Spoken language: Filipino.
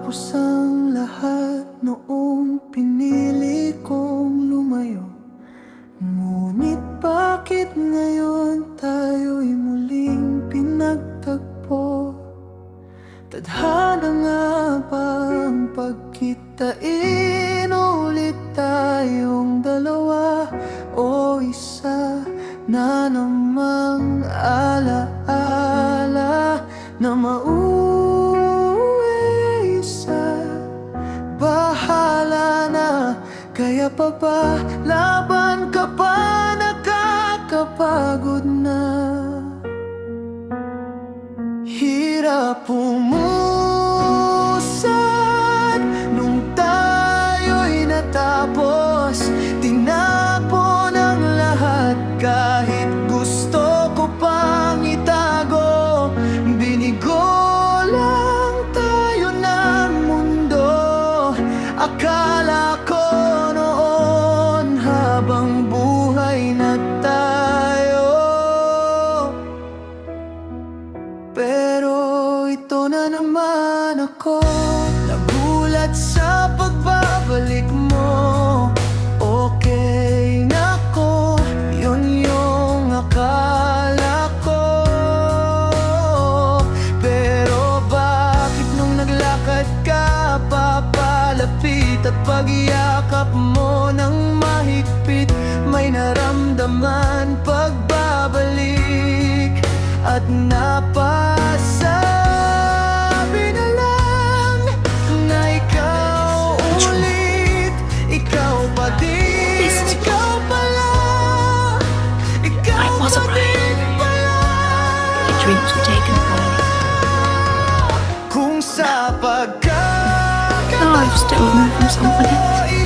Matapos ang lahat noong pinili kong lumayo, ngunit bakit ngayon tayo'y muling pinagtagpo? Tadhana nga ba ang pagkitain ulit tayong dalawa, o isa na namang alaala na mauwi sa bahala na? Kaya pa ba laban ka pa, nakakapagod na? Hirap umusad nung tayo'y natapos. Tinapon ang lahat kahit gusto ko pang itago. Binigo lang tayo ng mundo. Akala ko noon habang buhay na tayo, pero ito na naman ako. Nagulat sa pagbabalik mo. Okay na ko, yun yung akala ko. Pero bakit nung naglakad ka papalapit at pagyakap mo ng mahigpit, may naramdaman pagbabalik at napasabi na lang na ikaw ulit, ikaw pa din, ikaw pala, ikaw pa din pala. My dreams were taken from me. Kung sa Now I've stolen them from somebody.